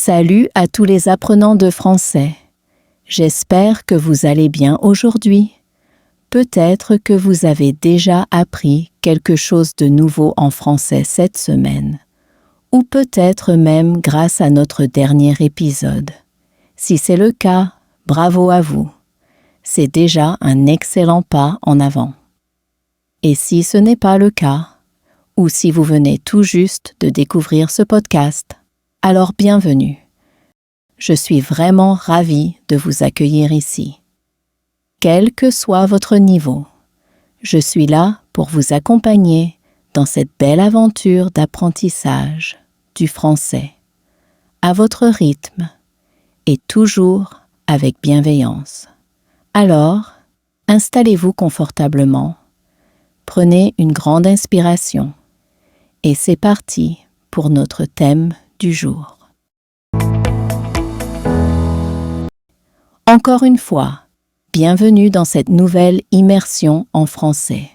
Salut à tous les apprenants de français. J'espère que vous allez bien aujourd'hui. Peut-être que vous avez déjà appris quelque chose de nouveau en français cette semaine, ou peut-être même grâce à notre dernier épisode. Si c'est le cas, bravo à vous. C'est déjà un excellent pas en avant. Et si ce n'est pas le cas, ou si vous venez tout juste de découvrir ce podcast, alors bienvenue. Je suis vraiment ravie de vous accueillir ici. Quel que soit votre niveau, je suis là pour vous accompagner dans cette belle aventure d'apprentissage du français, à votre rythme et toujours avec bienveillance. Alors, installez-vous confortablement, prenez une grande inspiration et c'est parti pour notre thème du jour. Encore une fois, bienvenue dans cette nouvelle immersion en français.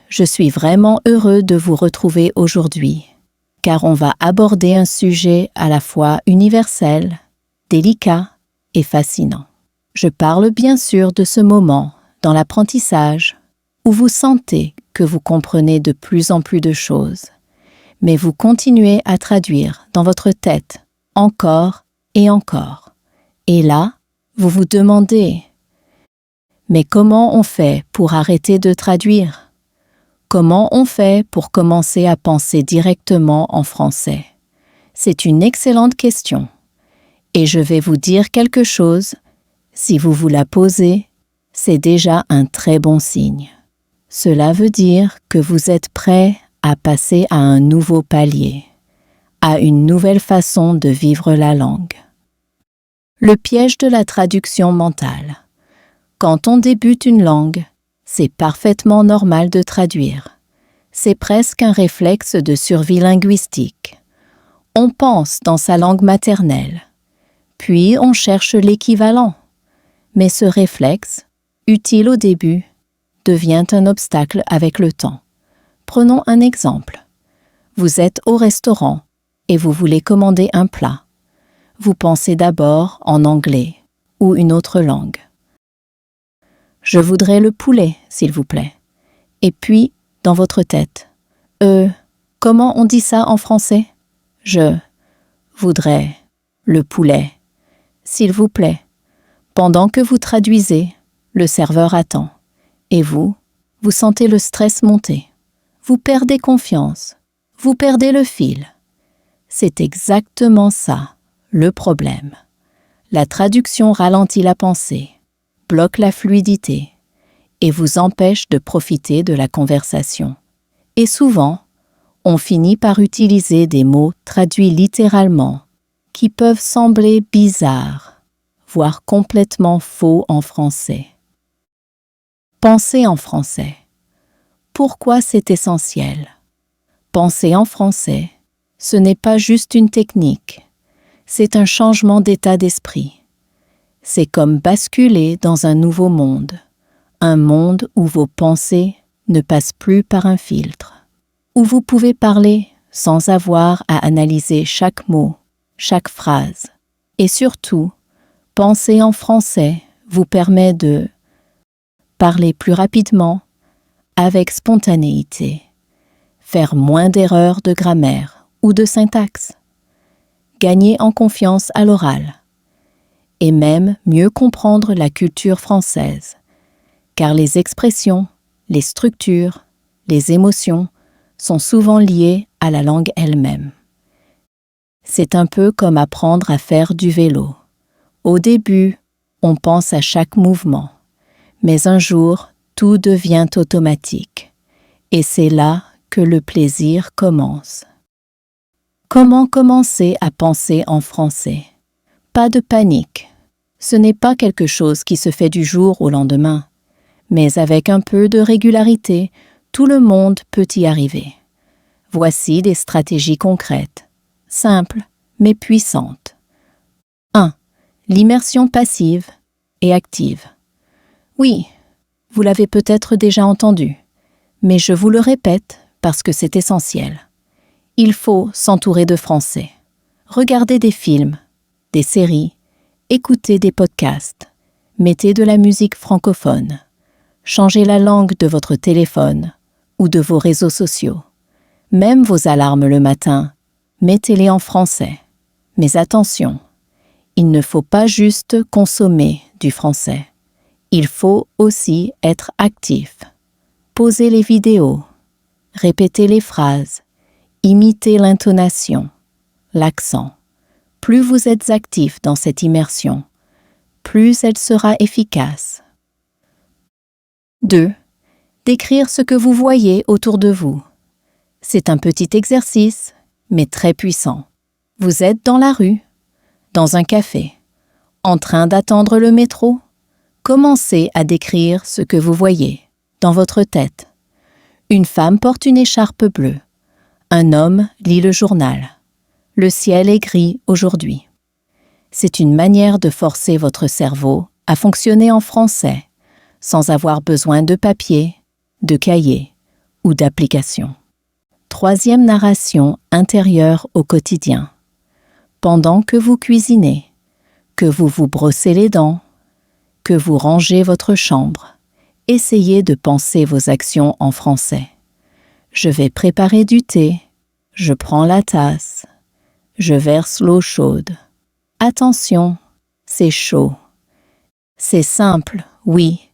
Je suis vraiment heureux de vous retrouver aujourd'hui, car on va aborder un sujet à la fois universel, délicat et fascinant. Je parle bien sûr de ce moment dans l'apprentissage où vous sentez que vous comprenez de plus en plus de choses, mais vous continuez à traduire dans votre tête encore et encore. Et là, vous vous demandez, mais comment on fait pour arrêter de traduire? Comment on fait pour commencer à penser directement en français? C'est une excellente question. Et je vais vous dire quelque chose, si vous vous la posez, c'est déjà un très bon signe. Cela veut dire que vous êtes prêt à passer à un nouveau palier, à une nouvelle façon de vivre la langue. Le piège de la traduction mentale. Quand on débute une langue, c'est parfaitement normal de traduire. C'est presque un réflexe de survie linguistique. On pense dans sa langue maternelle, puis on cherche l'équivalent. Mais ce réflexe, utile au début, devient un obstacle avec le temps. Prenons un exemple. Vous êtes au restaurant et vous voulez commander un plat. Vous pensez d'abord en anglais ou une autre langue. Je voudrais le poulet, s'il vous plaît. Et puis, dans votre tête, comment on dit ça en français? Je voudrais le poulet, s'il vous plaît. Pendant que vous traduisez, le serveur attend. Et vous sentez le stress monter. Vous perdez confiance. Vous perdez le fil. C'est exactement ça. Le problème. La traduction ralentit la pensée, bloque la fluidité et vous empêche de profiter de la conversation. Et souvent, on finit par utiliser des mots traduits littéralement qui peuvent sembler bizarres, voire complètement faux en français. Penser en français. Pourquoi c'est essentiel? Penser en français, ce n'est pas juste une technique. C'est un changement d'état d'esprit. C'est comme basculer dans un nouveau monde, un monde où vos pensées ne passent plus par un filtre, où vous pouvez parler sans avoir à analyser chaque mot, chaque phrase. Et surtout, penser en français vous permet de parler plus rapidement, avec spontanéité, faire moins d'erreurs de grammaire ou de syntaxe, gagner en confiance à l'oral, et même mieux comprendre la culture française, car les expressions, les structures, les émotions sont souvent liées à la langue elle-même. C'est un peu comme apprendre à faire du vélo. Au début, on pense à chaque mouvement, mais un jour, tout devient automatique, et c'est là que le plaisir commence. Comment commencer à penser en français? Pas de panique. Ce n'est pas quelque chose qui se fait du jour au lendemain, mais avec un peu de régularité, tout le monde peut y arriver. Voici des stratégies concrètes, simples mais puissantes. 1. L'immersion passive et active. Oui, vous l'avez peut-être déjà entendu, mais je vous le répète parce que c'est essentiel. Il faut s'entourer de français. Regardez des films, des séries, écoutez des podcasts, mettez de la musique francophone, changez la langue de votre téléphone ou de vos réseaux sociaux. Même vos alarmes le matin, mettez-les en français. Mais attention, il ne faut pas juste consommer du français. Il faut aussi être actif. Posez les vidéos, répétez les phrases, imitez l'intonation, l'accent. Plus vous êtes actif dans cette immersion, plus elle sera efficace. 2. Décrire ce que vous voyez autour de vous. C'est un petit exercice, mais très puissant. Vous êtes dans la rue, dans un café, en train d'attendre le métro. Commencez à décrire ce que vous voyez dans votre tête. Une femme porte une écharpe bleue. Un homme lit le journal. Le ciel est gris aujourd'hui. C'est une manière de forcer votre cerveau à fonctionner en français, sans avoir besoin de papier, de cahier ou d'application. 3e narration intérieure au quotidien. Pendant que vous cuisinez, que vous vous brossez les dents, que vous rangez votre chambre, essayez de penser vos actions en français. Je vais préparer du thé, je prends la tasse, je verse l'eau chaude. Attention, c'est chaud. C'est simple, oui,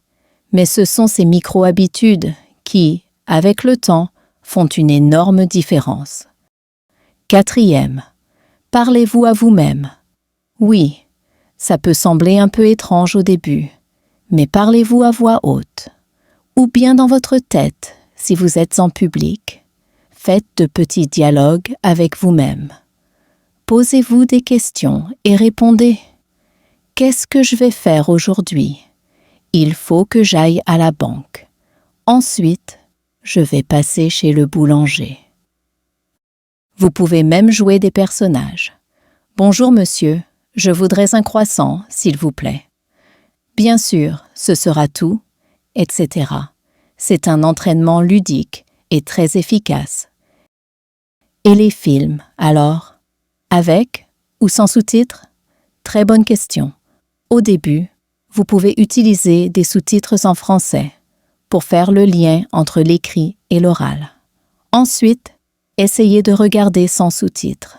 mais ce sont ces micro-habitudes qui, avec le temps, font une énorme différence. 4e, parlez-vous à vous-même. Oui, ça peut sembler un peu étrange au début, mais parlez-vous à voix haute, ou bien dans votre tête si vous êtes en public. Faites de petits dialogues avec vous-même. Posez-vous des questions et répondez. Qu'est-ce que je vais faire aujourd'hui? Il faut que j'aille à la banque. Ensuite, je vais passer chez le boulanger. Vous pouvez même jouer des personnages. Bonjour monsieur, je voudrais un croissant, s'il vous plaît. Bien sûr, ce sera tout, etc. C'est un entraînement ludique et très efficace. Et les films, alors? Avec ou sans sous-titres? Très bonne question. Au début, vous pouvez utiliser des sous-titres en français pour faire le lien entre l'écrit et l'oral. Ensuite, essayez de regarder sans sous-titres.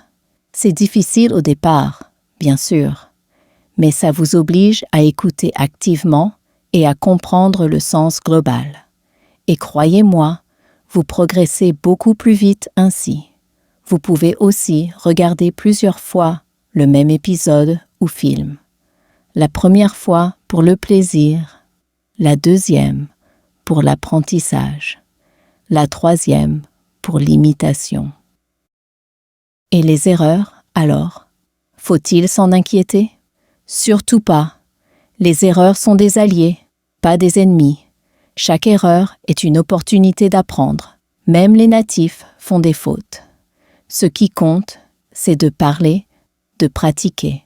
C'est difficile au départ, bien sûr, mais ça vous oblige à écouter activement et à comprendre le sens global. Et croyez-moi, vous progressez beaucoup plus vite ainsi. Vous pouvez aussi regarder plusieurs fois le même épisode ou film. La première fois pour le plaisir, la deuxième pour l'apprentissage, la troisième pour l'imitation. Et les erreurs, alors? Faut-il s'en inquiéter? Surtout pas. Les erreurs sont des alliés, pas des ennemis. Chaque erreur est une opportunité d'apprendre. Même les natifs font des fautes. Ce qui compte, c'est de parler, de pratiquer,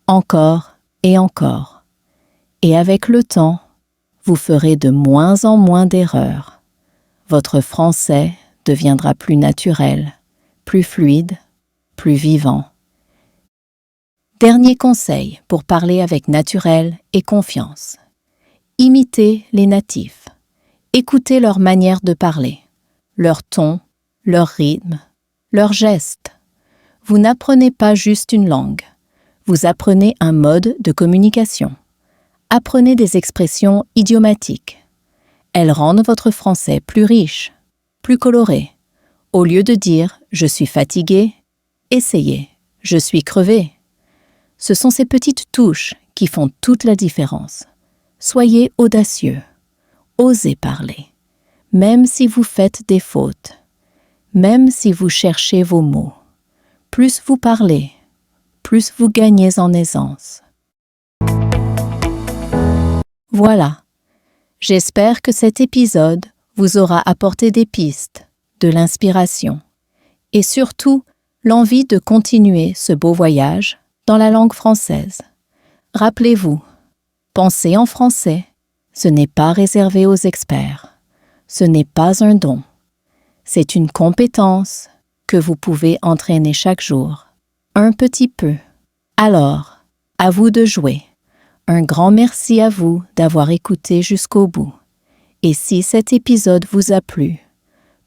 encore et encore. Et avec le temps, vous ferez de moins en moins d'erreurs. Votre français deviendra plus naturel, plus fluide, plus vivant. Dernier conseil pour parler avec naturel et confiance. Imitez les natifs. Écoutez leur manière de parler, leur ton, leur rythme, leurs gestes. Vous n'apprenez pas juste une langue, vous apprenez un mode de communication. Apprenez des expressions idiomatiques. Elles rendent votre français plus riche, plus coloré. Au lieu de dire « je suis fatigué », essayez « je suis crevé ». Ce sont ces petites touches qui font toute la différence. Soyez audacieux. Osez parler. Même si vous faites des fautes. Même si vous cherchez vos mots. Plus vous parlez, plus vous gagnez en aisance. Voilà. J'espère que cet épisode vous aura apporté des pistes, de l'inspiration et surtout l'envie de continuer ce beau voyage dans la langue française. Rappelez-vous, penser en français, ce n'est pas réservé aux experts. Ce n'est pas un don. C'est une compétence que vous pouvez entraîner chaque jour, un petit peu. Alors, À vous de jouer. Un grand merci à vous d'avoir écouté jusqu'au bout. Et si cet épisode vous a plu,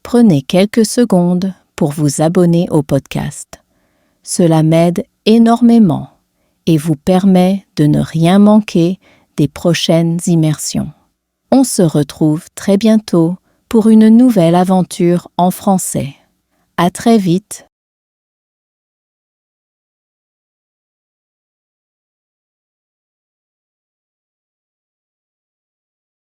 prenez quelques secondes pour vous abonner au podcast. Cela m'aide énormément et vous permet de ne rien manquer des prochaines immersions. On se retrouve très bientôt pour une nouvelle aventure en français. À très vite